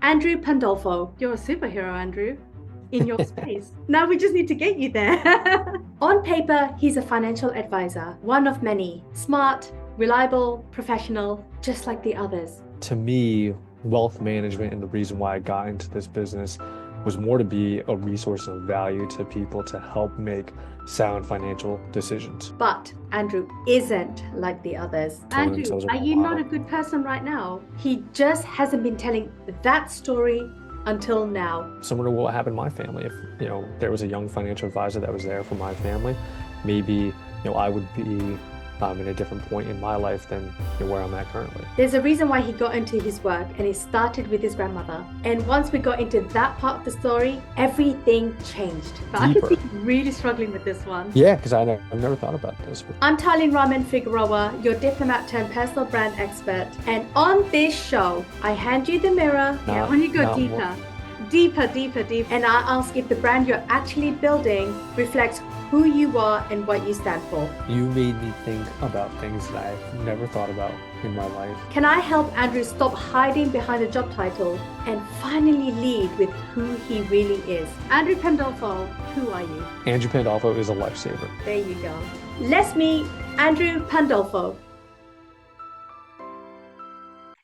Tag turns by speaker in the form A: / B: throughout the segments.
A: Andrew Pandolfo, you're a superhero, Andrew, in your space. Now we just need to get you there. On paper, he's a financial advisor, one of many, smart, reliable, professional, just like the others.
B: To me, wealth management and the reason why I got into this business was more to be a resource of value to people to help make sound financial decisions.
A: But Andrew isn't like the others.
B: Told
A: Andrew,
B: themselves a
A: are
B: role
A: you not a
B: model.
A: good person right now? He just hasn't been telling that story until now.
B: Similar to what happened in my family. If, there was a young financial advisor that was there for my family, maybe, I would be in a different point in my life than where I'm at currently.
A: There's a reason why he got into his work, and it started with his grandmother. And once we got into that part of the story, everything changed. But I can
B: Deeper.
A: see you really struggling with this one.
B: Yeah, because I've never thought about this.
A: I'm Talyn Rahman-Figueroa, your diplomat turned personal brand expert. And on this show, I hand you the mirror.
B: Not,
A: When you go
B: not
A: deeper, deeper. And I ask if the brand you're actually building reflects who you are and what you stand for.
B: You made me think about things that I've never thought about in my life.
A: Can I help Andrew stop hiding behind a job title and finally lead with who he really is? Andrew Pandolfo, who are you?
B: Andrew Pandolfo is a lifesaver.
A: There you go. Let's meet Andrew Pandolfo.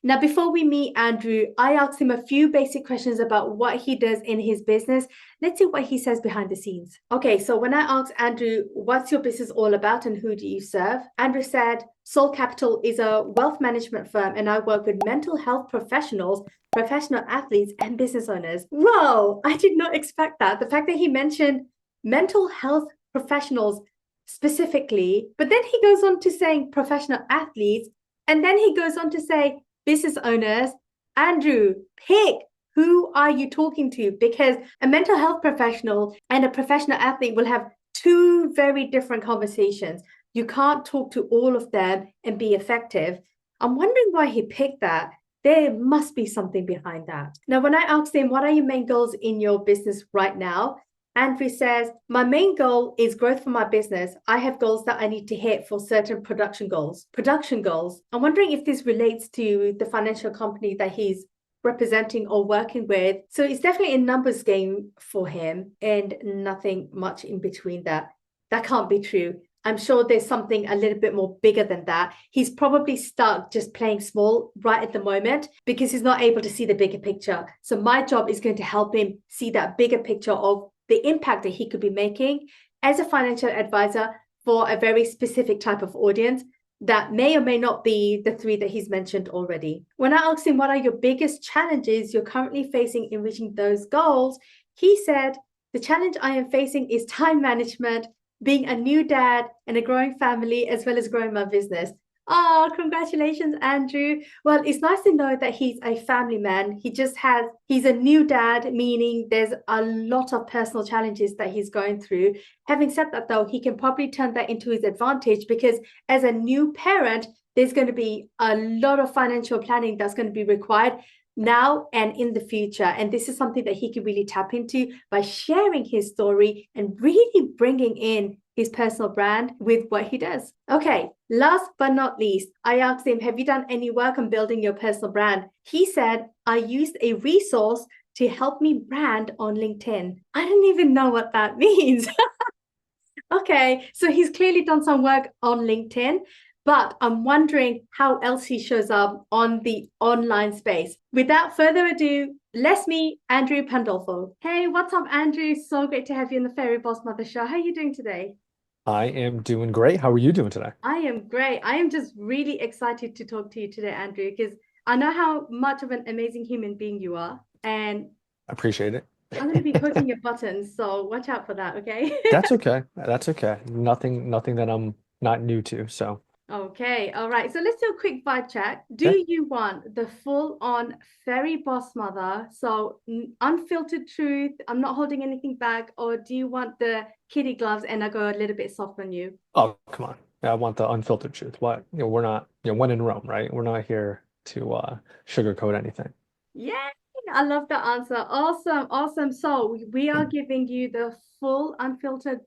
A: Now, before we meet Andrew, I asked him a few basic questions about what he does in his business. Let's see what he says behind the scenes. Okay, so when I asked Andrew, what's your business all about and who do you serve? Andrew said, Soul Capital is a wealth management firm and I work with mental health professionals, professional athletes, and business owners. Whoa, I did not expect that. The fact that he mentioned mental health professionals specifically, but then he goes on to saying professional athletes, and then he goes on to say, business owners. Andrew, pick who are you talking to? Because a mental health professional and a professional athlete will have two very different conversations. You can't talk to all of them and be effective. I'm wondering why he picked that. There must be something behind that. Now, when I asked him, what are your main goals in your business right now? Andrew says, my main goal is growth for my business. I have goals that I need to hit for certain production goals. Production goals. I'm wondering if this relates to the financial company that he's representing or working with. So it's definitely a numbers game for him and nothing much in between that. That can't be true. I'm sure there's something a little bit more bigger than that. He's probably stuck just playing small right at the moment because he's not able to see the bigger picture. So my job is going to help him see that bigger picture of the impact that he could be making as a financial advisor for a very specific type of audience that may or may not be the three that he's mentioned already. When I asked him, what are your biggest challenges you're currently facing in reaching those goals? He said, the challenge I am facing is time management, being a new dad and a growing family, as well as growing my business. Oh, congratulations, Andrew. Well, it's nice to know that he's a family man. He's a new dad, meaning there's a lot of personal challenges that he's going through. Having said that, though, he can probably turn that into his advantage because as a new parent, there's going to be a lot of financial planning that's going to be required now and in the future. And this is something that he can really tap into by sharing his story and really bringing in his personal brand with what he does. Okay, last but not least, I asked him, have you done any work on building your personal brand? He said, I used a resource to help me brand on LinkedIn. I don't even know what that means. Okay, so he's clearly done some work on LinkedIn, but I'm wondering how else he shows up on the online space. Without further ado, let's meet Andrew Pandolfo. Hey, what's up, Andrew? So great to have you in the Fairy BOSSmother show. How are you doing today?
B: I am doing great. How are you doing today?
A: I am great. I am just really excited to talk to you today, Andrew, because I know how much of an amazing human being you are. And
B: I appreciate it.
A: I'm going to be pushing your buttons, so watch out for that, okay?
B: That's okay. That's okay. Nothing that I'm not new to. So,
A: Okay, all right. So let's do a quick vibe check.
B: okay.
A: Do you want the full-on fairy boss mother? So unfiltered truth, I'm not holding anything back, or do you want the kitty gloves and I go a little bit soft on you?
B: Oh, come on. I want the unfiltered truth. What? We're not, when in Rome, right? We're not here to sugarcoat anything.
A: Yeah, I love the answer. Awesome, awesome. So we are giving you the full unfiltered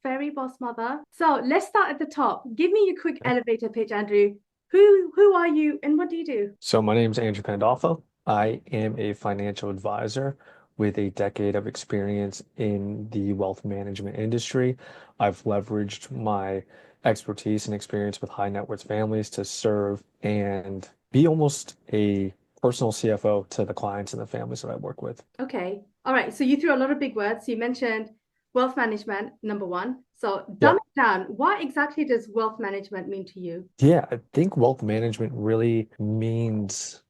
A: fairy boss mother. So let's start at the top. Give me your quick
B: Okay.
A: elevator pitch, Andrew. Who are you and what do you do?
B: So my name's Andrew Pandolfo. I am a financial advisor with a decade of experience in the wealth management industry. I've leveraged my expertise and experience with high net worth families to serve and be almost a personal CFO to the clients and the families that I work with.
A: Okay. All right. So you threw a lot of big words. You mentioned wealth management, number one. So dumb
B: Yeah.
A: it down. What exactly does wealth management mean to you?
B: Yeah, I think wealth management really means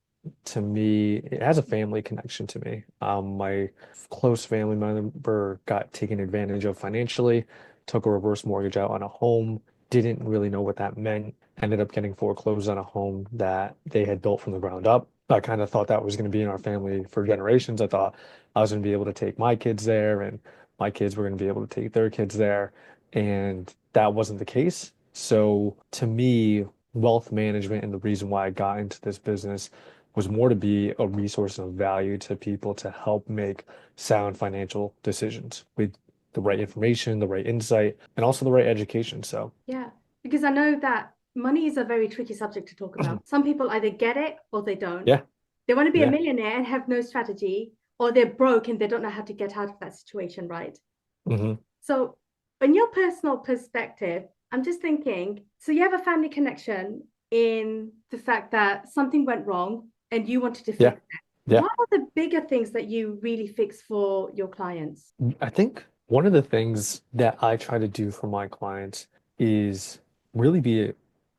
B: to me, it has a family connection to me. My close family member got taken advantage of financially, took a reverse mortgage out on a home, didn't really know what that meant, ended up getting foreclosed on a home that they had built from the ground up. I kind of thought that was going to be in our family for generations. I thought I was going to be able to take my kids there and my kids were going to be able to take their kids there. And that wasn't the case. So to me, wealth management and the reason why I got into this business was more to be a resource of value to people to help make sound financial decisions with the right information, the right insight, and also the right education. So,
A: Yeah. Because I know that money is a very tricky subject to talk about. Some people either get it or they don't.
B: yeah,
A: They want to be a
B: yeah.
A: millionaire and have no strategy, or they're broke and they don't know how to get out of that situation, right?
B: Hmm.
A: So, in your personal perspective, I'm just thinking, so you have a family connection in the fact that something went wrong and you wanted to
B: Yeah,
A: fix it.
B: yeah.
A: What are the bigger things that you really fix for your clients?
B: I think one of the things that I try to do for my clients is really be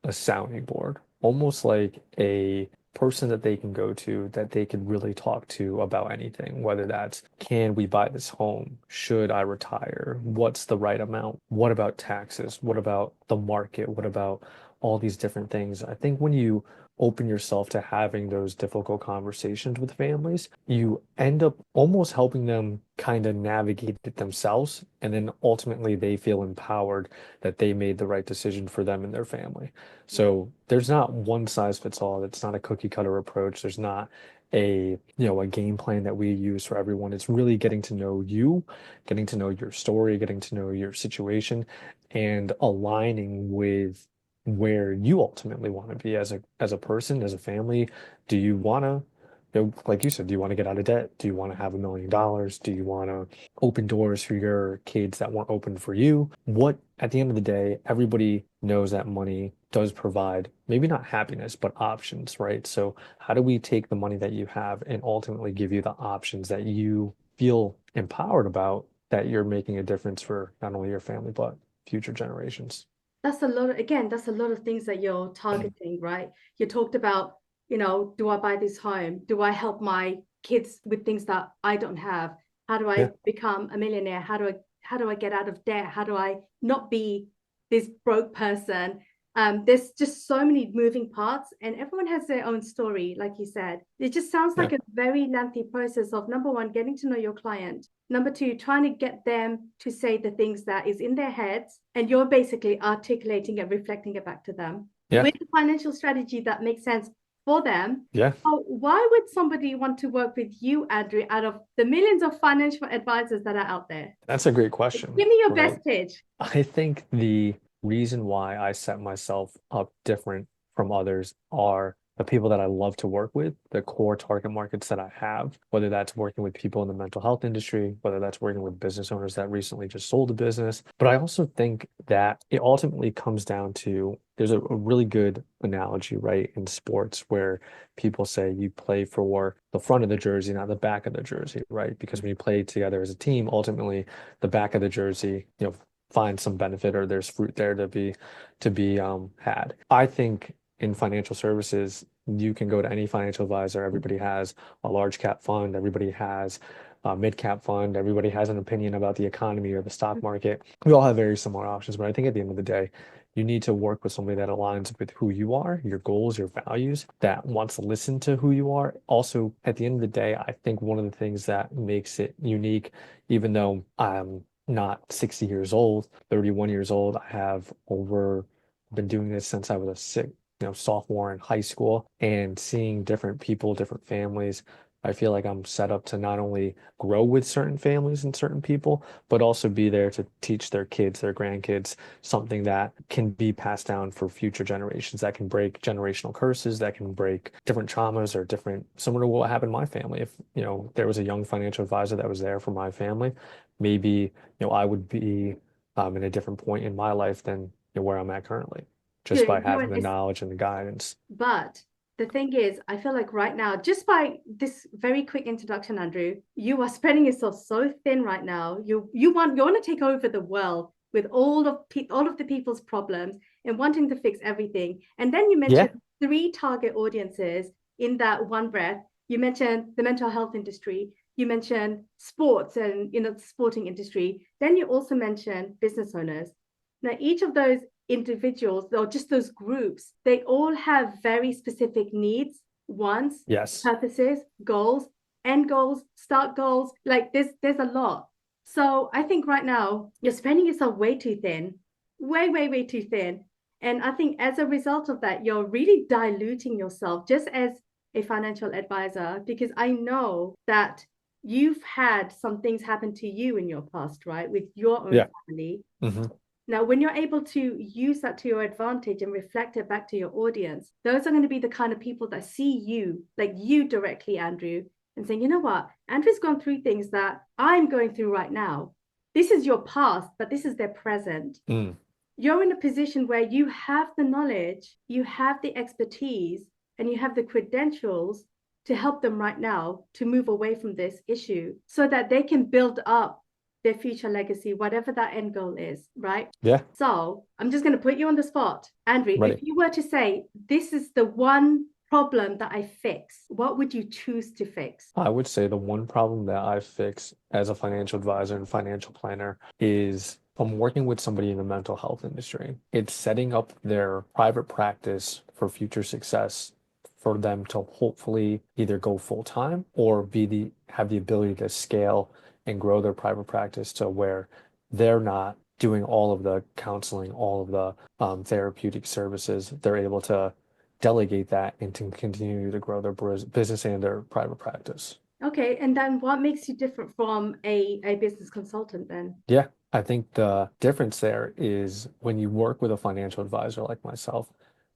B: a sounding board, almost like a person that they can go to that they can really talk to about anything, whether that's can we buy this home? Should I retire? What's the right amount? What about taxes? What about the market? What about all these different things? I think when you open yourself to having those difficult conversations with families, you end up almost helping them kind of navigate it themselves. And then ultimately they feel empowered that they made the right decision for them and their family. So there's not one size fits all. It's not a cookie cutter approach. There's not a game plan that we use for everyone. It's really getting to know you, getting to know your story, getting to know your situation, and aligning with where you ultimately want to be as a person, as a family. Do you want to, like you said, do you want to get out of debt? Do you want to have $1 million? Do you want to open doors for your kids that weren't open for you? What, at the end of the day, everybody knows that money does provide maybe not happiness, but options, right? So how do we take the money that you have and ultimately give you the options that you feel empowered about, that you're making a difference for not only your family, but future generations?
A: That's a lot of, again, that's a lot of things that you're targeting, right? You talked about, do I buy this home? Do I help my kids with things that I don't have? How do I
B: Yeah,
A: become a millionaire? How do I get out of debt? How do I not be this broke person? There's just so many moving parts, and everyone has their own story, like you said. It just sounds
B: yeah,
A: like a very lengthy process of number one, getting to know your client. Number two, trying to get them to say the things that is in their heads, and you're basically articulating it, reflecting it back to them
B: yeah,
A: with a financial strategy that makes sense for them.
B: yeah.
A: So why would somebody want to work with you, Andrew, out of the millions of financial advisors that are out there?
B: That's a great question,
A: Give me your
B: right?
A: best pitch.
B: I think the reason why I set myself up different from others are the people that I love to work with, the core target markets that I have, whether that's working with people in the mental health industry, whether that's working with business owners that recently just sold a business. But I also think that it ultimately comes down to there's a really good analogy, right, in sports where people say you play for the front of the jersey, not the back of the jersey, right? Because when you play together as a team, ultimately the back of the jersey, find some benefit or there's fruit there to be had. I think in financial services, you can go to any financial advisor. Everybody has a large cap fund. Everybody has a mid cap fund. Everybody has an opinion about the economy or the stock market. We all have very similar options, but I think at the end of the day, you need to work with somebody that aligns with who you are, your goals, your values, that wants to listen to who you are. Also, at the end of the day, I think one of the things that makes it unique, even though I'm not 60 years old, 31 years old. I have been doing this since I was a sophomore in high school, and seeing different people, different families. I feel like I'm set up to not only grow with certain families and certain people, but also be there to teach their kids, their grandkids, something that can be passed down for future generations, that can break generational curses, that can break different traumas or different, similar to what happened in my family. If, there was a young financial advisor that was there for my family, maybe, I would be in a different point in my life than where I'm at currently, just by
A: You're
B: having the knowledge and the guidance.
A: but the thing is, I feel like right now, just by this very quick introduction, Andrew, you are spreading yourself so thin right now. You want to take over the world with all of the people's problems and wanting to fix everything. And then you
B: Yeah,
A: mentioned three target audiences in that one breath. You mentioned the mental health industry. You mentioned sports and the sporting industry. Then you also mentioned business owners. Now, each of those individuals or just those groups, they all have very specific needs, wants,
B: yes.
A: purposes, goals, end goals, start goals. Like there's a lot. So I think right now you're spreading yourself way too thin, way, way, way too thin. And I think as a result of that, you're really diluting yourself just as a financial advisor, because I know that you've had some things happen to you in your past, right? With your own
B: Yeah.
A: family.
B: Hmm.
A: Now, when you're able to use that to your advantage and reflect it back to your audience, those are going to be the kind of people that see you, like you directly, Andrew, and saying, you know what, Andrew's gone through things that I'm going through right now. This is your past, but this is their present.
B: Mm.
A: You're in a position where you have the knowledge, you have the expertise, and you have the credentials to help them right now to move away from this issue so that they can build up their future legacy, whatever that end goal is, right?
B: Yeah.
A: So I'm just going to put you on the spot. Andrew, if
B: Ready.
A: you were to say, this is the one problem that I fix, what would you choose to fix?
B: I would say the one problem that I fix as a financial advisor and financial planner is I'm working with somebody in the mental health industry. It's setting up their private practice for future success for them to hopefully either go full time or have the ability to scale and grow their private practice to where they're not doing all of the counseling, all of the therapeutic services. They're able to delegate that and to continue to grow their business and their private practice.
A: Okay, and then what makes you different from a business consultant then?
B: Yeah, I think the difference there is when you work with a financial advisor like myself,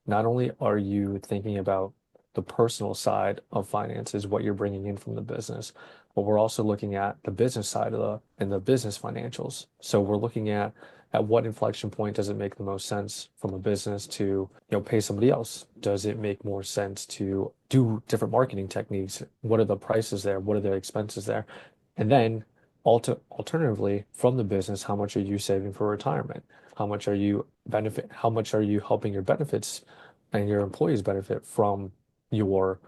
B: not only are you thinking about the personal side of finances, what you're bringing in from the business, but we're also looking at the business side of the business financials. So we're looking at what inflection point does it make the most sense from a business to, pay somebody else? Does it make more sense to do different marketing techniques? What are the prices there? What are the expenses there? And then alternatively, from the business, how much are you saving for retirement? How much are you helping your benefits and your employees benefit from your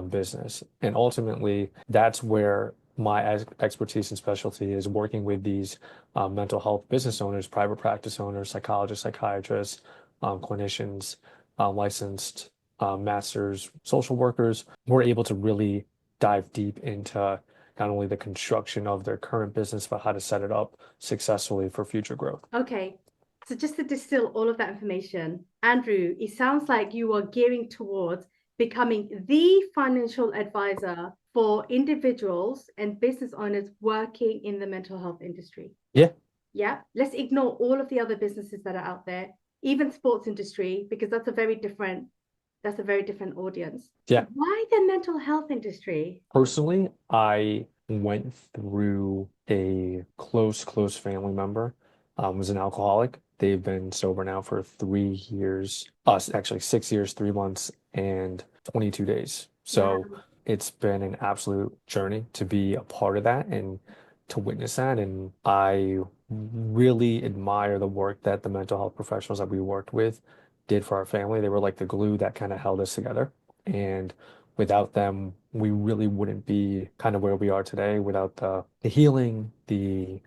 B: business? And ultimately, that's where my expertise and specialty is working with these mental health business owners, private practice owners, psychologists, psychiatrists, clinicians, licensed masters, social workers. We're able to really dive deep into not only the construction of their current business, but how to set it up successfully for future growth.
A: Okay, so just to distill all of that information, Andrew, it sounds like you are gearing towards becoming the financial advisor for individuals and business owners working in the mental health industry.
B: Yeah,
A: Yeah, let's ignore all of the other businesses that are out there, even sports industry, because that's a very different audience.
B: yeah.
A: Why the mental health industry?
B: Personally, I went through a close family member, was an alcoholic. They've been sober now for 3 years, actually 6 years, 3 months, and 22 days. So
A: Wow.
B: it's been an absolute journey to be a part of that and to witness that. And I really admire the work that the mental health professionals that we worked with did for our family. They were like the glue that kind of held us together. And without them, we really wouldn't be kind of where we are today without the healing, the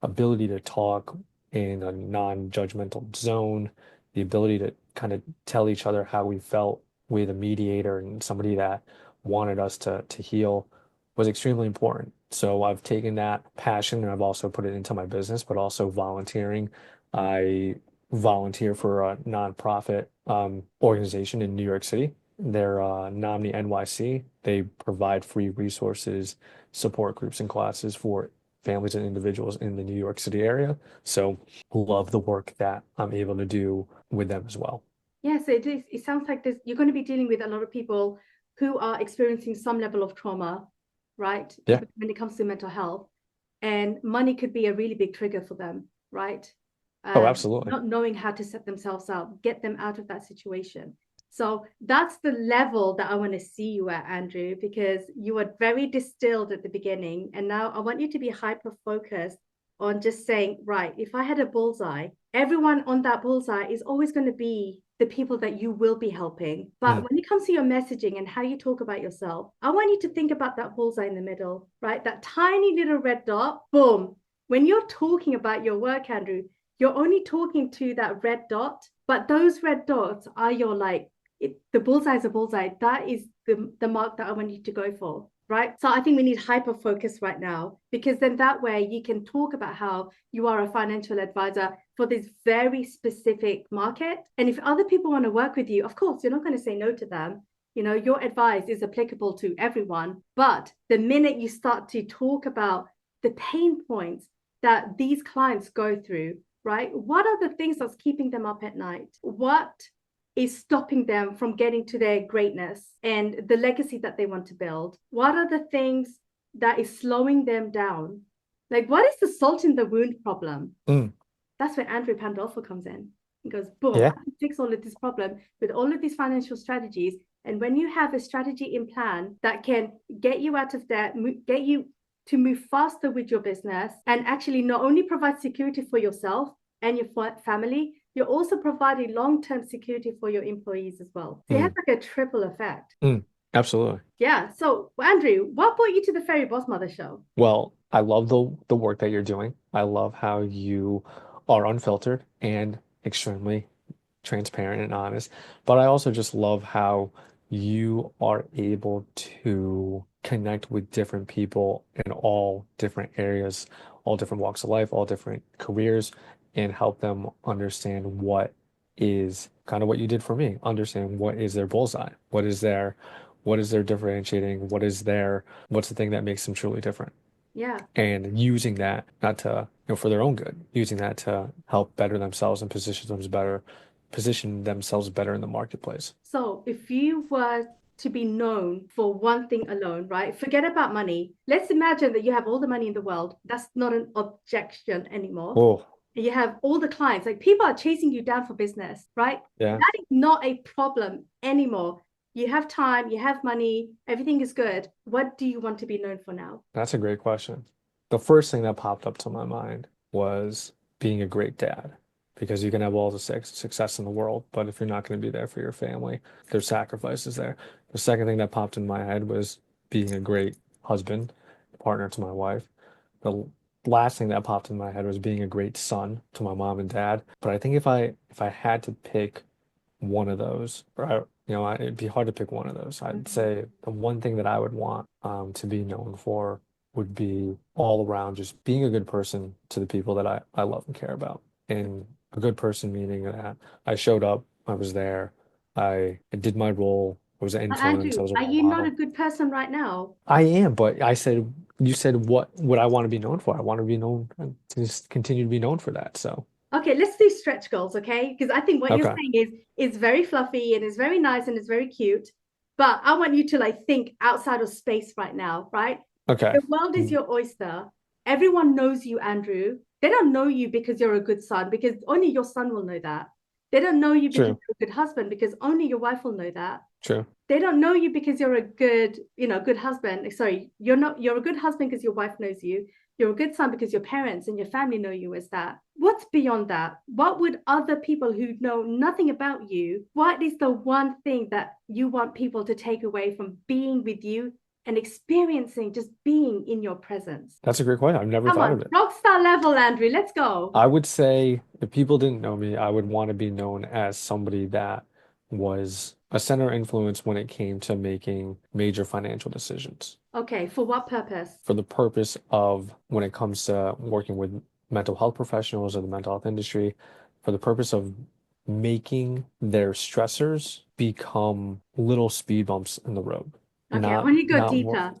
B: ability to talk in a non-judgmental zone, the ability to kind of tell each other how we felt with a mediator and somebody that wanted us to heal was extremely important. So I've taken that passion and I've also put it into my business, but also volunteering. I volunteer for a nonprofit organization in New York City, their Nomni NYC. They provide free resources, support groups and classes for families and individuals in the New York City area. So love the work that I'm able to do with them as well.
A: Yes, it is. It sounds like this, you're going to be dealing with a lot of people who are experiencing some level of trauma, right?
B: Yeah.
A: When it comes to mental health. And money could be a really big trigger for them, right?
B: Oh, absolutely.
A: Not knowing how to set themselves up, get them out of that situation. So that's the level that I want to see you at, Andrew, because you were very distilled at the beginning. And now I want you to be hyper focused on just saying, right, if I had a bullseye, everyone on that bullseye is always going to be the people that you will be helping. But when it comes to your messaging and how you talk about yourself, I want you to think about that bullseye in the middle, right? That tiny little red dot, boom. When you're talking about your work, Andrew, you're only talking to that red dot, but those red dots are your like, the bullseye is a bullseye. That is the mark that I want you to go for, right? So I think we need hyper focus right now, because then that way you can talk about how you are a financial advisor for this very specific market. And if other people want to work with you, of course, you're not going to say no to them. You know, your advice is applicable to everyone. But the minute you start to talk about the pain points that these clients go through, right? What are the things that's keeping them up at night? What is stopping them from getting to their greatness and the legacy that they want to build? What are the things that is slowing them down? Like, what is the salt in the wound problem? That's where Andrew Pandolfo comes in. He goes, boom,
B: Yeah.
A: I can fix all of this problem with all of these financial strategies. And when you have a strategy in plan that can get you out of debt, get you to move faster with your business, and actually not only provide security for yourself and your family, you're also providing long-term security for your employees as well. So it has like a triple effect.
B: Absolutely.
A: Yeah. So Andrew, what brought you to the Fairy Boss Mother show?
B: Well, I love the work that you're doing. I love how you are unfiltered and extremely transparent and honest. But I also just love how you are able to connect with different people in all different areas, all different walks of life, all different careers, and help them understand what is kind of what you did for me, understand what is their bullseye, what is their differentiating, what's the thing that makes them truly different.
A: Yeah.
B: And using that not to, for their own good, using that to help better themselves and position themselves better in the marketplace.
A: So if you were to be known for one thing alone, right? Forget about money. Let's imagine that you have all the money in the world. That's not an objection anymore.
B: Oh,
A: And you have all the clients, like people are chasing you down for business, right?
B: yeah,
A: That is not a problem anymore. You have time, you have money, everything is good. What do you want to be known for now?
B: that's a great question. The first thing that popped up to my mind was being a great dad, because you can have all the success in the world, but if you're not going to be there for your family, there's sacrifices there. The second thing that popped in my head was being a great husband, partner to my wife. The last thing that popped in my head was being a great son to my mom and dad. But I think if I had to pick one of those, it'd be hard to pick one of those. I'd say the one thing that I would want to be known for would be all around just being a good person to the people that I love and care about. And a good person meaning that I showed up, I was there, I did my role, I was an influence, I
A: Andrew,
B: was a
A: are
B: role
A: you not a
B: model.
A: good person right now?
B: I am, but you said what would I want to be known for? I want to be known to just continue to be known for that. So,
A: Okay, let's do stretch goals, okay? Because I think what you're
B: okay.
A: saying is very fluffy and it's very nice and it's very cute. But I want you to like think outside of space right now, right?
B: Okay.
A: The world is your oyster. Everyone knows you, Andrew. They don't know you because you're a good son, because only your son will know that. They don't know you because
B: True.
A: you're a good husband, because only your wife will know that.
B: True.
A: They don't know you because you're a good, good husband. Sorry, you're a good husband because your wife knows you. You're a good son because your parents and your family know you as that. What's beyond that? What would other people who know nothing about you, what is the one thing that you want people to take away from being with you and experiencing just being in your presence?
B: That's a great question. I've never
A: Come
B: thought
A: on,
B: of it.
A: rock star level, Andrew. Let's go.
B: I would say if people didn't know me, I would want to be known as somebody that was a center of influence when it came to making major financial decisions
A: Okay, for what purpose?
B: for the purpose of when it comes to working with mental health professionals or the mental health industry, for the purpose of making their stressors become little speed bumps in the road,
A: Okay, I
B: not
A: want you to go
B: not more
A: deeper.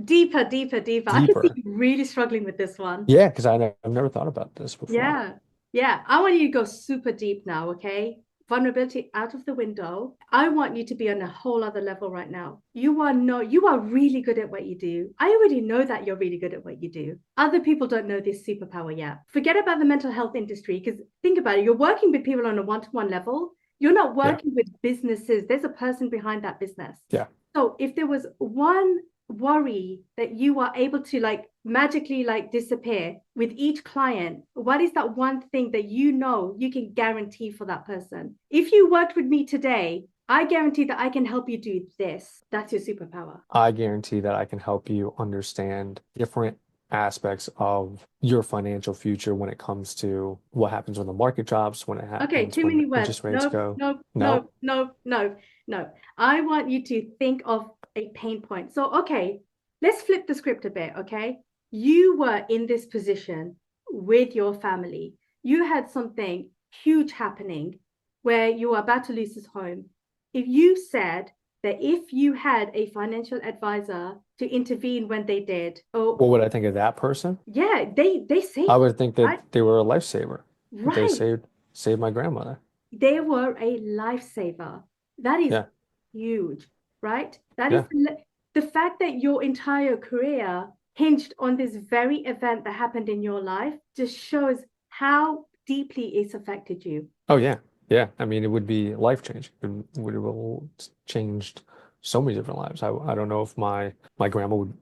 A: Deeper, deeper, deeper. I can see
B: deeper.
A: you really struggling with this one.
B: Yeah, because I've never thought about this before.
A: Yeah. Yeah. I want you to go super deep now, okay? Vulnerability out of the window. I want you to be on a whole other level right now. You are really good at what you do. I already know that you're really good at what you do. Other people don't know this superpower yet. Forget about the mental health industry because think about it. You're working with people on a one-to-one level. You're not
B: Yeah,
A: working with businesses. There's a person behind that business.
B: yeah.
A: So if there was one worry that you are able to like magically like disappear with each client, what is that one thing that you know you can guarantee for that person? If you worked with me today, I guarantee that I can help you do this. That's your superpower.
B: I guarantee that I can help you understand different aspects of your financial future when it comes to what happens when the market drops, when it
A: Okay,
B: happens
A: too
B: when
A: many words.
B: interest rates
A: No,
B: go.
A: no, no,
B: No?
A: no, no, no. I want you to think of a pain point. So, okay, let's flip the script a bit, okay? You were in this position with your family. You had something huge happening where you were about to lose this home. If you said that if you had a financial advisor to intervene when they did, oh,
B: What would I think of that person?
A: yeah, they
B: I
A: saved,
B: would think
A: right?
B: that they were a lifesaver. They
A: Right.
B: saved my grandmother.
A: They were a lifesaver. That is
B: Yeah,
A: huge, right? That is
B: yeah.
A: the fact that your entire career hinged on this very event that happened in your life just shows how deeply it's affected you.
B: Oh yeah. Yeah. I mean, it would be life changing. It would have changed so many different lives. I don't know if my grandma would,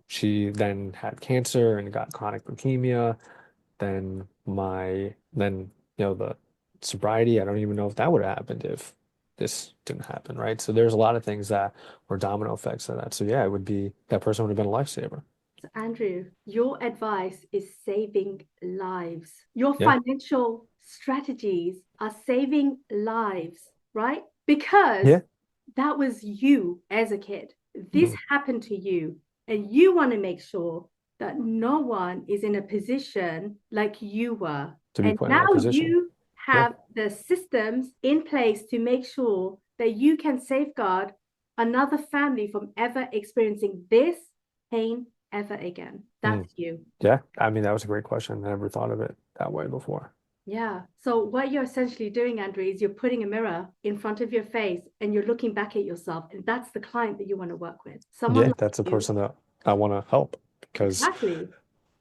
B: she then had cancer and got chronic leukemia. Then the sobriety, I don't even know if that would have happened if this didn't happen, right? So there's a lot of things that were domino effects of that. So yeah, it would be that person would have been a lifesaver.
A: So Andrew, your advice is saving lives. Your
B: Yeah.
A: financial strategies are saving lives, right? Because
B: Yeah.
A: that was you as a kid. This
B: Mm.
A: happened to you, and you want to make sure that no one is in a position like you were.
B: To be
A: And
B: put in
A: now
B: that position.
A: you
B: Yeah.
A: have the systems in place to make sure that you can safeguard another family from ever experiencing this pain ever again.
B: Mm.
A: That's you.
B: Yeah. I mean, that was a great question. I never thought of it that way before.
A: Yeah. So what you're essentially doing, Andrew, is you're putting a mirror in front of your face and you're looking back at yourself. And that's the client that you want to work with. Someone
B: Yeah,
A: like
B: that's a
A: you.
B: person that I want to help because
A: Exactly.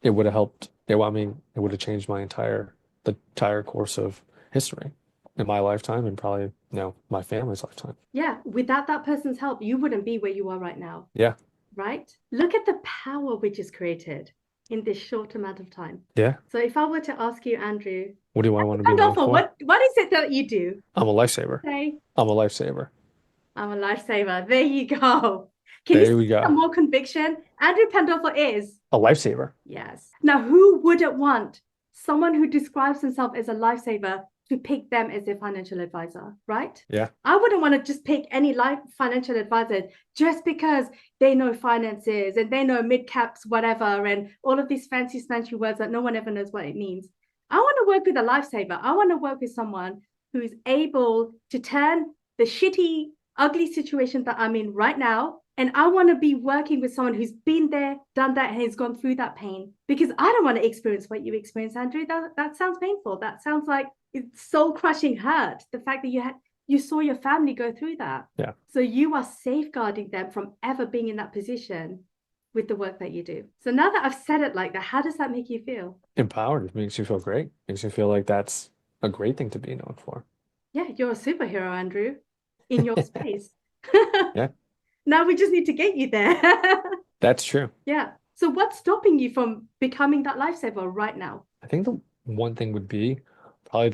B: it would have helped. I mean, it would have changed the entire course of history in my lifetime and probably, my family's lifetime.
A: Yeah. Without that person's help, you wouldn't be where you are right now.
B: Yeah.
A: Right? Look at the power which is created in this short amount of time.
B: Yeah.
A: So if I were to ask you, Andrew,
B: What do I want to be known
A: Pandolfo,
B: for?
A: what is it that you do?
B: I'm a lifesaver.
A: Say,
B: I'm a lifesaver.
A: I'm a lifesaver. There you go. Can you
B: There
A: see
B: we
A: some
B: go.
A: more conviction? Andrew Pandolfo is.
B: A lifesaver.
A: Yes. Now, who wouldn't want someone who describes himself as a lifesaver to pick them as their financial advisor, right?
B: Yeah.
A: I wouldn't want to just pick any life financial advisor just because they know finances and they know mid caps, whatever, and all of these fancy smanchy words that no one ever knows what it means. I want to work with a lifesaver. I want to work with someone who's able to turn the shitty, ugly situation that I'm in right now. And I want to be working with someone who's been there, done that, and has gone through that pain because I don't want to experience what you experience, Andrew. That sounds painful. That sounds like it's soul crushing hurt. The fact that you saw your family go through that.
B: Yeah.
A: So you are safeguarding them from ever being in that position with the work that you do. So now that I've said it like that, how does that make you feel?
B: Empowered. It makes you feel great. Makes you feel like that's a great thing to be known for.
A: Yeah, you're a superhero, Andrew, in your space.
B: Yeah.
A: Now we just need to get you there.
B: That's true.
A: Yeah. So what's stopping you from becoming that lifesaver right now?
B: I think the one thing would be probably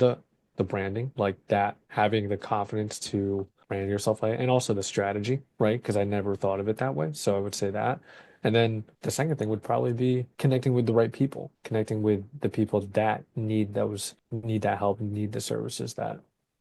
B: the branding, like that, having the confidence to brand yourself like, and also the strategy, right? Because I never thought of it that way. So I would say that. And then the second thing would probably be connecting with the right people, connecting with the people that need that help, need the services that,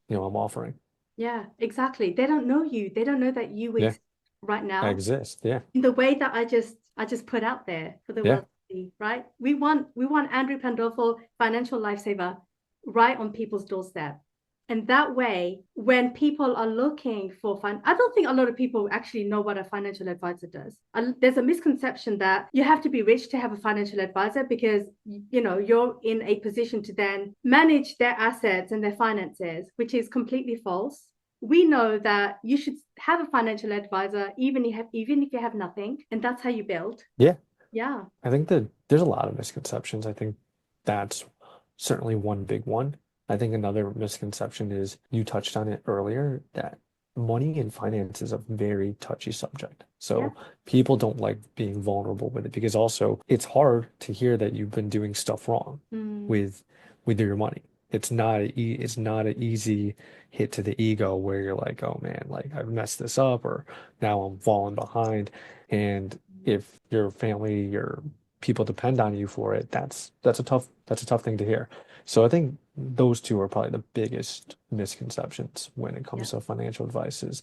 B: I'm offering.
A: Yeah, exactly. They don't know you. They don't know that you
B: Yeah,
A: exist right
B: I
A: now
B: exist. Yeah.
A: in the way that I just put out there for the
B: Yeah.
A: world to see, right? We want Andrew Pandolfo, financial lifesaver, right on people's doorstep. And that way, when people are looking for I don't think a lot of people actually know what a financial advisor does. There's a misconception that you have to be rich to have a financial advisor because, you know, you're in a position to then manage their assets and their finances, which is completely false. We know that you should have a financial advisor even if you have nothing, and that's how you build.
B: Yeah.
A: Yeah.
B: I think that there's a lot of misconceptions. I think that's certainly one big one. I think another misconception is you touched on it earlier that money and finance is a very touchy subject.
A: Yeah.
B: So people don't like being vulnerable with it because also it's hard to hear that you've been doing stuff wrong with your money. It's not an easy hit to the ego where you're like, oh man, like I've messed this up or now I'm falling behind. And if your family, your people depend on you for it, that's a tough thing to hear. So I think those two are probably the biggest misconceptions when it
A: Yeah.
B: comes to financial advice is,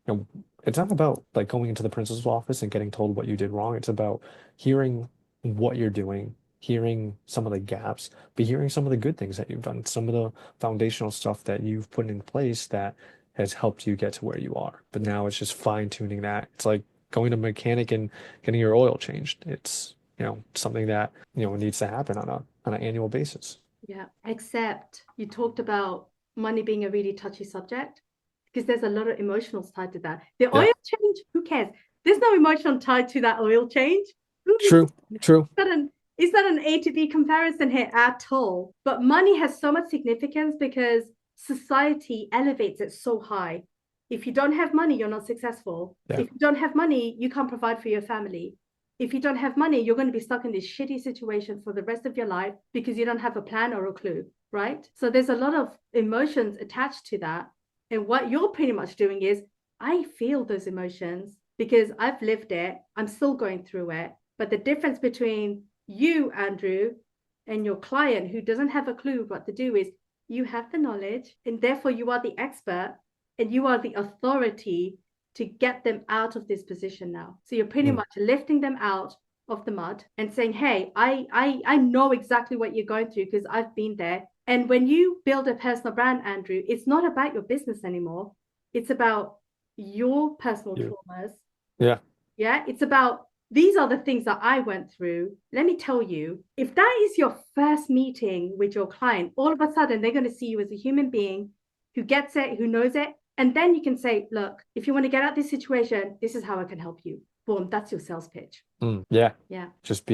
B: you know, it's not about like going into the principal's office and getting told what you did wrong. It's about hearing what you're doing, hearing some of the gaps, but hearing some of the good things that you've done, some of the foundational stuff that you've put in place that has helped you get to where you are. But now it's just fine tuning that. It's like going to a mechanic and getting your oil changed. It's, you know, something that, you know, needs to happen on an annual basis.
A: Yeah, except you talked about money being a really touchy subject because there's a lot of emotions tied to that. The
B: Yeah,
A: oil change, who cares? There's no emotion tied to that oil change. Who
B: true, true.
A: it's not an A to B comparison here at all. But money has so much significance because society elevates it so high. If you don't have money, you're not successful.
B: Yeah.
A: If you don't have money, you can't provide for your family. If you don't have money, you're going to be stuck in this shitty situation for the rest of your life because you don't have a plan or a clue, right? So there's a lot of emotions attached to that. And what you're pretty much doing is, I feel those emotions because I've lived it. I'm still going through it. But the difference between you, Andrew, and your client who doesn't have a clue what to do is you have the knowledge and therefore you are the expert and you are the authority to get them out of this position now. So you're pretty much lifting them out of the mud and saying, hey, I know exactly what you're going through because I've been there. And when you build a personal brand, Andrew, it's not about your business anymore. It's about your personal traumas.
B: Yeah.
A: Yeah. It's about these are the things that I went through. Let me tell you, if that is your first meeting with your client, all of a sudden they're going to see you as a human being who gets it, who knows it. And then you can say, look, if you want to get out of this situation, this is how I can help you. Boom, that's your sales pitch.
B: Yeah.
A: Yeah.
B: Just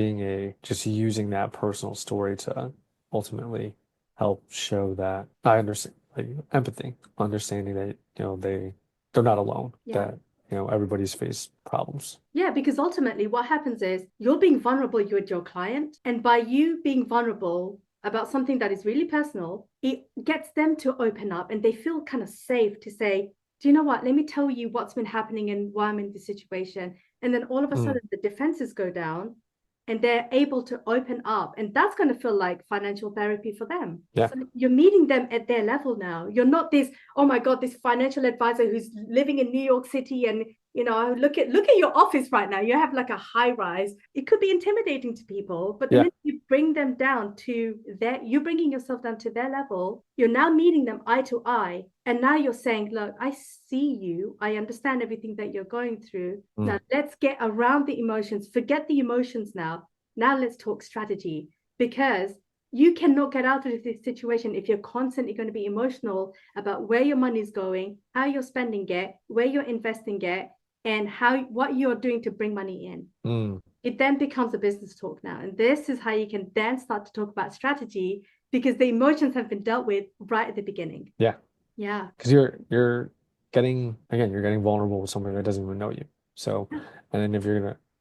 B: just using that personal story to ultimately help show that I understand, like empathy, understanding that, you know, they're not alone,
A: Yeah.
B: that, you know, everybody's faced problems.
A: Yeah, because ultimately what happens is you're being vulnerable with your client. And by you being vulnerable about something that is really personal, it gets them to open up and they feel kind of safe to say, do you know what? Let me tell you what's been happening and why I'm in this situation. And then all of a sudden the defenses go down and they're able to open up. And that's going to feel like financial therapy for them.
B: Yeah.
A: So you're meeting them at their level now. You're not this, oh my God, this financial advisor who's living in New York City and you know, look at your office right now. You have like a high rise. It could be intimidating to people, but the minute you bring them down to you're bringing yourself down to their level. You're now meeting them eye to eye, and now you're saying, "Look, I see you. I understand everything that you're going through. Now let's get around the emotions. Forget the emotions now. Now let's talk strategy because." You cannot get out of this situation if you're constantly going to be emotional about where your money is going, how you're spending it, where you're investing it, and what you're doing to bring money in. It then becomes a business talk now. And this is how you can then start to talk about strategy because the emotions have been dealt with right at the beginning.
B: Yeah.
A: Yeah.
B: Because you're getting vulnerable with someone that doesn't even know you. So, and then if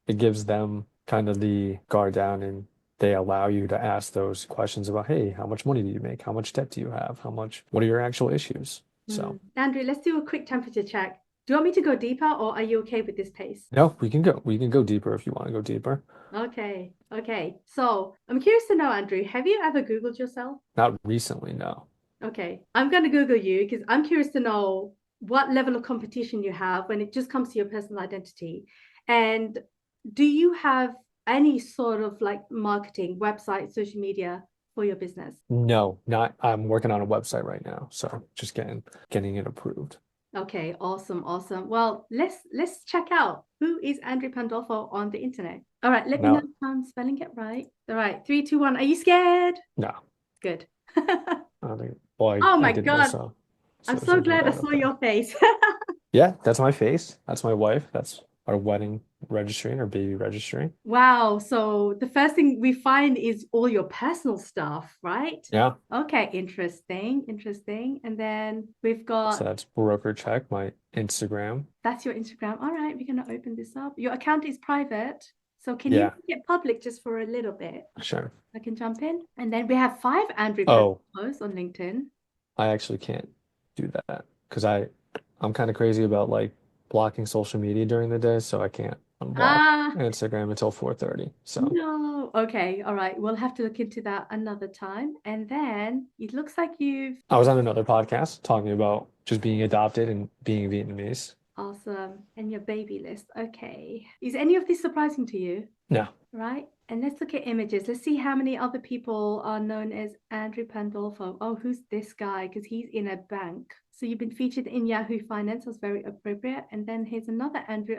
B: it gives them kind of the guard down and they allow you to ask those questions about, hey, how much money do you make? How much debt do you have? What are your actual issues? So,
A: Andrew, let's do a quick temperature check. Do you want me to go deeper or are you okay with this pace?
B: no, we can go deeper if you want to go deeper.
A: Okay. Okay. So I'm curious to know, Andrew, have you ever Googled yourself?
B: Not recently, no.
A: Okay. I'm going to Google you because I'm curious to know what level of competition you have when it just comes to your personal identity. And do you have any sort of like marketing, website, social media for your business?
B: No, not. I'm working on a website right now, so just getting it approved.
A: Okay, awesome, awesome. Well, let's check out who is Andrew Pandolfo on the internet. All right, let me know
B: Now,
A: if I'm spelling it right. All right, three, two, one. Are you scared?
B: no,
A: Good.
B: I don't think. Well,
A: Oh
B: I
A: my
B: did know
A: God. I'm so
B: something
A: glad I
B: about it,
A: saw
B: but
A: your face.
B: yeah, that's my face. That's my wife. That's our wedding registry and our baby registry.
A: Wow. So the first thing we find is all your personal stuff, right?
B: Yeah.
A: Okay, interesting, interesting. And then we've
B: So
A: got
B: that's broker check, my Instagram.
A: that's your Instagram. All right, we're gonna open this up. Your account is private. So can you
B: Yeah,
A: make it public just for a little bit?
B: sure.
A: I can jump in. And then we have five Andrew
B: Oh,
A: posts on LinkedIn.
B: I actually can't do that because I'm kind of crazy about like blocking social media during the day, so I can't unblock
A: Ah,
B: Instagram until 4:30. So
A: no. Okay, all right. We'll have to look into that another time. And then it looks like you've
B: I was on another podcast talking about just being adopted and being Vietnamese.
A: awesome. And your baby list. Okay. Is any of this surprising to you?
B: No,
A: Right. And let's look at images. Let's see how many other people are known as Andrew Pandolfo. Oh, who's this guy? Because he's in a bank. So you've been featured in Yahoo Finance. That's very appropriate. And then here's another Andrew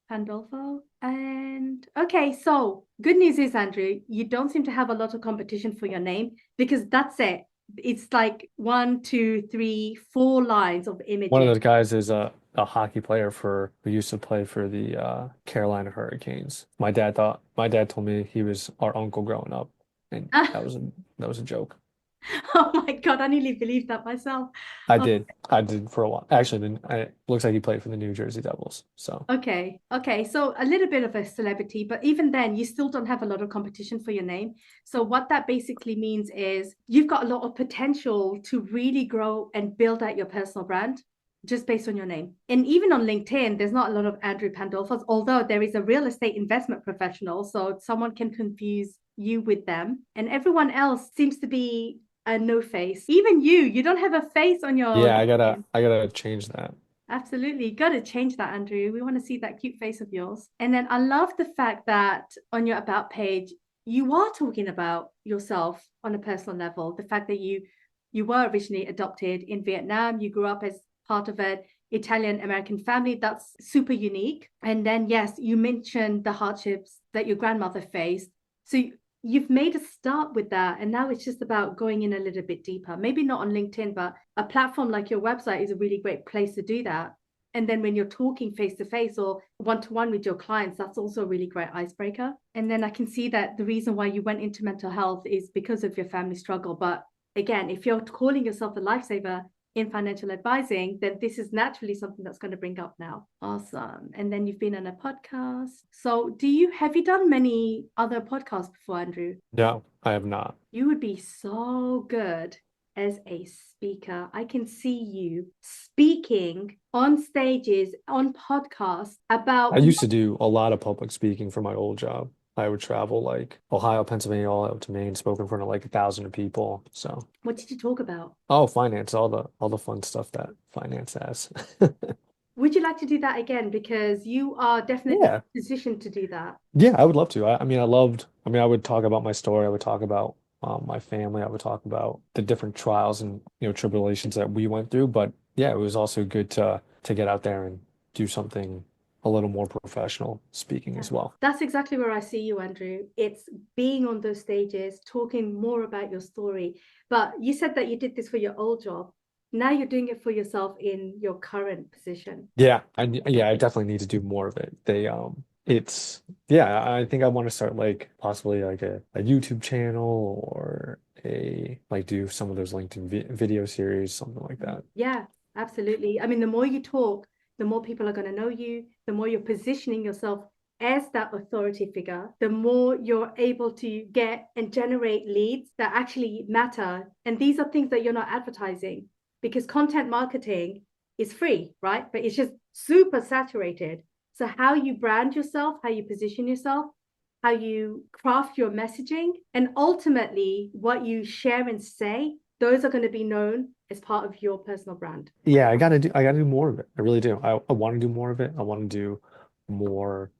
A: Pandolfo. And okay, so good news is, Andrew, you don't seem to have a lot of competition for your name because that's it. It's like one, two, three, four lines of
B: one of
A: images.
B: those guys is a hockey player for who used to play for the Carolina Hurricanes. My dad told me he was our uncle growing up, and that was a joke.
A: Oh my God, I nearly believed that myself. Oh,
B: I did for a while. Actually, then it looks like he played for the New Jersey Devils. So
A: okay, okay. So a little bit of a celebrity, but even then, you still don't have a lot of competition for your name. So what that basically means is you've got a lot of potential to really grow and build out your personal brand just based on your name. And even on LinkedIn, there's not a lot of Andrew Pandolfos, although there is a real estate investment professional. So someone can confuse you with them. And everyone else seems to be a no face. Even you don't have a face on your
B: yeah,
A: LinkedIn.
B: I gotta change that.
A: Absolutely. Got to change that, Andrew. We want to see that cute face of yours. And then I love the fact that on your about page, you are talking about yourself on a personal level. The fact that you were originally adopted in Vietnam, you grew up as part of an Italian American family. That's super unique. And then yes, you mentioned the hardships that your grandmother faced. So you've made a start with that, and now it's just about going in a little bit deeper. Maybe not on LinkedIn, but a platform like your website is a really great place to do that. And then when you're talking face to face or one to one with your clients, that's also a really great icebreaker. And then I can see that the reason why you went into mental health is because of your family struggle. But again, if you're calling yourself a lifesaver in financial advising, then this is naturally something that's going to bring up now. Awesome. And then you've been on a podcast. So have you done many other podcasts before, Andrew?
B: No, I have not.
A: You would be so good as a speaker. I can see you speaking on stages, on podcasts
B: I
A: about
B: used to do a lot of public speaking for my old job. I would travel like Ohio, Pennsylvania, all up to Maine, spoke in front of like 1,000 people. So,
A: what did you talk about?
B: oh, finance, all the fun stuff that finance has.
A: Would you like to do that again? Because you are definitely
B: Yeah.
A: positioned to do that.
B: Yeah, I would love to. I mean, I would talk about my story. I would talk about my family. I would talk about the different trials and, tribulations that we went through. But yeah, it was also good to get out there and do something a little more professional speaking
A: Yeah.
B: as well.
A: That's exactly where I see you, Andrew. It's being on those stages, talking more about your story. But you said that you did this for your old job. Now you're doing it for yourself in your current position.
B: Yeah, I definitely need to do more of it. It's yeah, I think I want to start like possibly like a YouTube channel or a like do some of those LinkedIn video series, something like that.
A: Yeah, absolutely. I mean, the more you talk, the more people are going to know you, the more you're positioning yourself as that authority figure, the more you're able to get and generate leads that actually matter. And these are things that you're not advertising because content marketing is free, right? But it's just super saturated. So, how you brand yourself, how you position yourself, how you craft your messaging, and ultimately what you share and say, those are going to be known as part of your personal brand.
B: Yeah, I gotta do more of it. I really do. I want to do more of it. I want to do more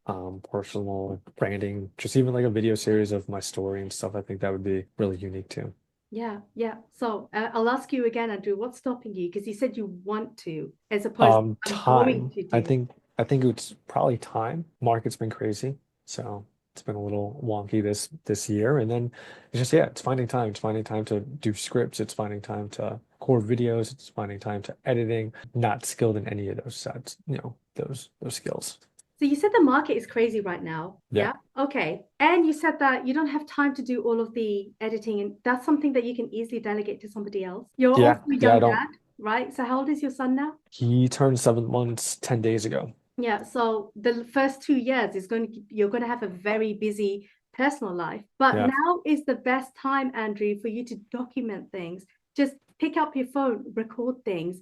B: personal branding, just even like a video series of my story and stuff. I think that would be really unique too.
A: Yeah, yeah. So I'll ask you again, Andrew, what's stopping you? Because you said you want to, as opposed to I'm going
B: Time.
A: to
B: I
A: do.
B: think I think it's probably time. Market's been crazy, so it's been a little wonky this year. And then it's just yeah, it's finding time. It's finding time to do scripts. It's finding time to record videos. It's finding time to editing. Not skilled in any of those sets, those skills.
A: So you said the market is crazy right now.
B: Yeah.
A: Yeah. Okay. And you said that you don't have time to do all of the editing, and that's something that you can easily delegate to somebody else. You're
B: Yeah.
A: also a
B: Yeah, I
A: young
B: don't.
A: dad, right? So how old is your son now?
B: He turned 7 months, 10 days ago.
A: Yeah, so the first 2 years is going to you're going to have a very busy personal life. But
B: Yeah.
A: now is the best time, Andrew, for you to document things. Just pick up your phone, record things,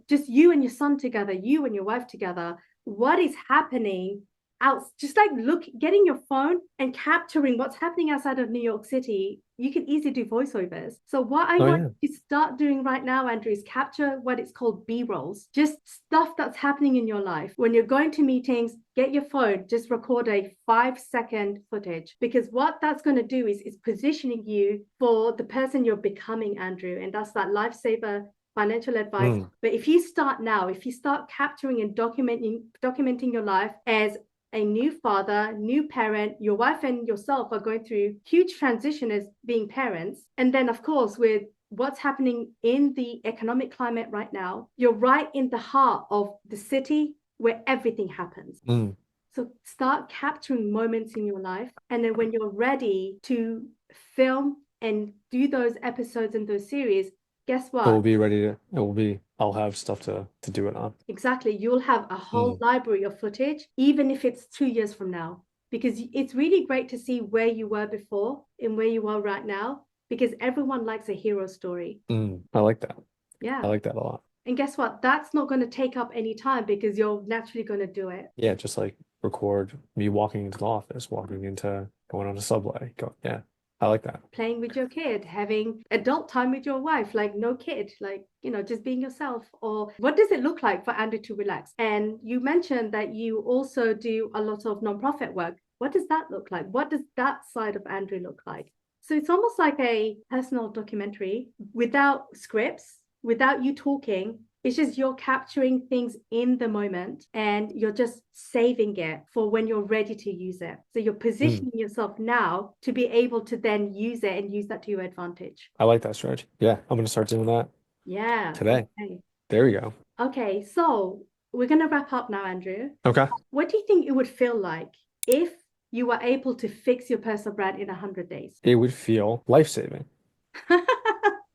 A: just you and your son together, you and your wife together. What is happening out? Just like look, getting your phone and capturing what's happening outside of New York City. You can easily do voiceovers. So what I
B: Oh
A: want
B: yeah.
A: you to start doing right now, Andrew, is capture what it's called B-rolls. Just stuff that's happening in your life. When you're going to meetings, get your phone, just record a 5-second footage. Because what that's going to do is positioning you for the person you're becoming, Andrew. And that's that lifesaver financial advice.
B: Mm.
A: But if you start now, if you start capturing and documenting your life as a new father, new parent, your wife and yourself are going through huge transition as being parents. And then, of course, with what's happening in the economic climate right now, you're right in the heart of the city where everything happens.
B: Mm.
A: So start capturing moments in your life. And then when you're ready to film and do those episodes and those series, guess
B: It will
A: what?
B: be ready to, it will be, I'll have stuff to do it on.
A: Exactly. You'll have a whole
B: Mm.
A: library of footage, even if it's 2 years from now, because it's really great to see where you were before and where you are right now, because everyone likes a hero story.
B: Mm. I like that. I
A: Yeah.
B: like that a lot.
A: And guess what? That's not going to take up any time because you're naturally going to do it.
B: Yeah, just like record me walking into the office, walking into going on a subway. Yeah, I like that.
A: Playing with your kid, having adult time with your wife, like no kid, like, just being yourself. Or what does it look like for Andrew to relax? And you mentioned that you also do a lot of nonprofit work. What does that look like? What does that side of Andrew look like? So it's almost like a personal documentary without scripts, without you talking. It's just you're capturing things in the moment and you're just saving it for when you're ready to use it. So you're
B: Mm.
A: positioning yourself now to be able to then use it and use that to your advantage.
B: I like that strategy. Yeah, I'm gonna start doing that
A: Yeah.
B: today.
A: Okay.
B: There we go.
A: Okay. So we're going to wrap up now, Andrew.
B: Okay.
A: What do you think it would feel like if you were able to fix your personal brand in 100 days?
B: It would feel life-saving. I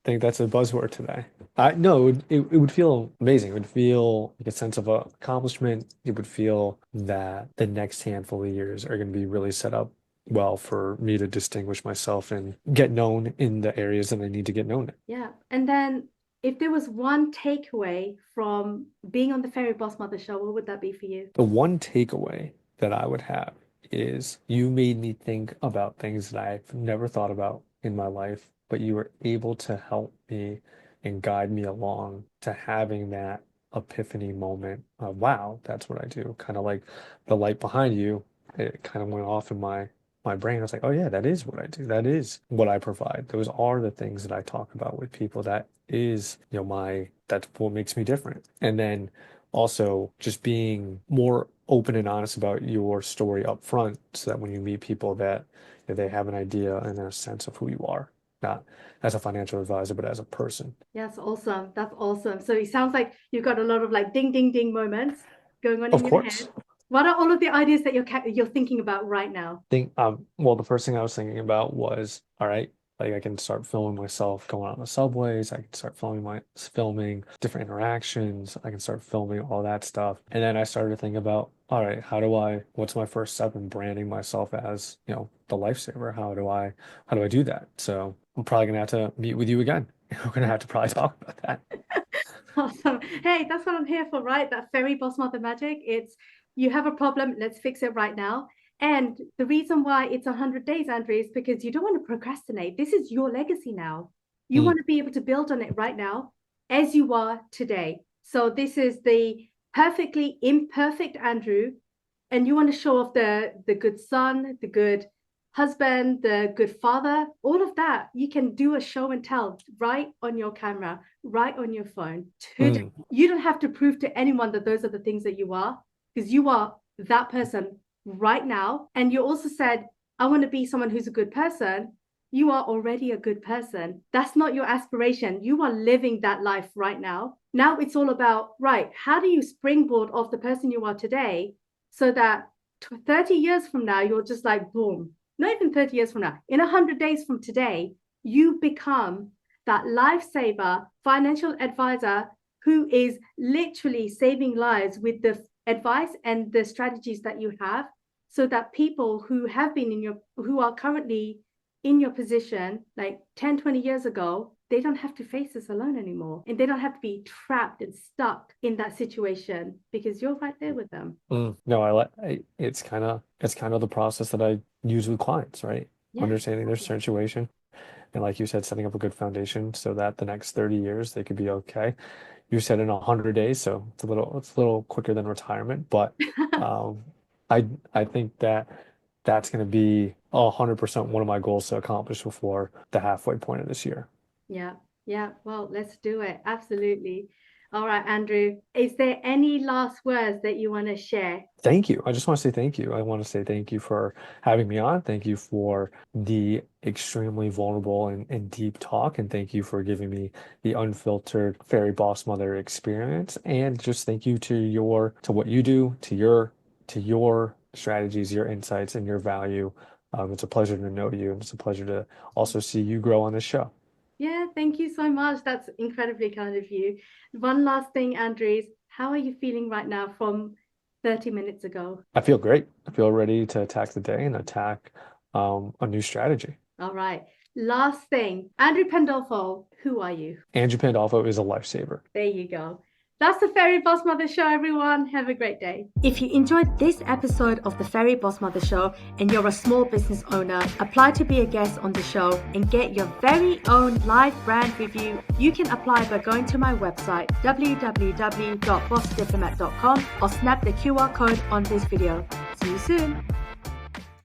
B: think that's a buzzword today. I no, it would feel amazing. It would feel like a sense of accomplishment. It would feel that the next handful of years are going to be really set up well for me to distinguish myself and get known in the areas that I need to get known in.
A: Yeah. And then if there was one takeaway from being on the Fairy Boss Mother show, what would that be for you?
B: The one takeaway that I would have is you made me think about things that I've never thought about in my life, but you were able to help me and guide me along to having that epiphany moment of, wow, that's what I do. Kind of like the light behind you, it kind of went off in my brain. I was like, oh yeah, that is what I do. That is what I provide. Those are the things that I talk about with people. That is, that's what makes me different. And then also just being more open and honest about your story up front so that when you meet people that they have an idea and a sense of who you are, not as a financial advisor, but as a person.
A: Yes, awesome. That's awesome. So it sounds like you've got a lot of like ding, ding, ding moments going on
B: Of
A: in your head.
B: course.
A: What are all of the ideas that you're thinking about right now?
B: Well, the first thing I was thinking about was, all right, like I can start filming myself going on the subways. I can start filming different interactions. I can start filming all that stuff. And then I started to think about, all right, what's my first step in branding myself as, the lifesaver? How do I do that? So I'm probably gonna have to meet with you again. We're gonna have to probably talk about that.
A: Awesome. Hey, that's what I'm here for, right? That Fairy Boss Mother magic. It's you have a problem, let's fix it right now. And the reason why it's 100 days, Andrew, is because you don't want to procrastinate. This is your legacy now. You
B: Mm.
A: want to be able to build on it right now as you are today. So this is the perfectly imperfect Andrew and you want to show off the good son, the good husband, the good father, all of that, you can do a show and tell right on your camera, right on your phone. You don't have to prove to anyone that those are the things that you are, because you are that person right now. And you also said, I want to be someone who's a good person. You are already a good person. That's not your aspiration. You are living that life right now. Now it's all about, right, how do you springboard off the person you are today so that 30 years from now, you're just like, boom, not even 30 years from now, in 100 days from today, you become that lifesaver financial advisor who is literally saving lives with the advice and the strategies that you have, so that people who have been who are currently in your position like 10, 20 years ago, they don't have to face this alone anymore. And they don't have to be trapped and stuck in that situation because you're right there with them.
B: No, it's kind of the process that I use with clients, right?
A: Yeah.
B: Understanding their situation. And like you said, setting up a good foundation so that the next 30 years they could be okay. You said in 100 days, so it's a little quicker than retirement, but I think that that's going to be 100% one of my goals to accomplish before the halfway point of this year.
A: Yeah. Yeah. Well, let's do it. Absolutely. All right, Andrew, is there any last words that you want to share?
B: Thank you. I just want to say thank you. I want to say thank you for having me on. Thank you for the extremely vulnerable and deep talk. And thank you for giving me the unfiltered Fairy Boss Mother experience. And just thank you to what you do, to your strategies, your insights, and your value. It's a pleasure to know you, and it's a pleasure to also see you grow on this show.
A: Yeah, thank you so much. That's incredibly kind of you. One last thing, Andres, how are you feeling right now from 30 minutes ago?
B: I feel great. I feel ready to attack the day and attack a new strategy.
A: All right. Last thing, Andrew Pandolfo, who are you?
B: Andrew Pandolfo is a lifesaver.
A: There you go. That's the Fairy Boss Mother Show, everyone. Have a great day. If you enjoyed this episode of the Fairy Boss Mother Show and you're a small business owner, apply to be a guest on the show and get your very own live brand review. You can apply by going to my website, www.bossdiplomat.com, or snap the QR code on this video. See you soon.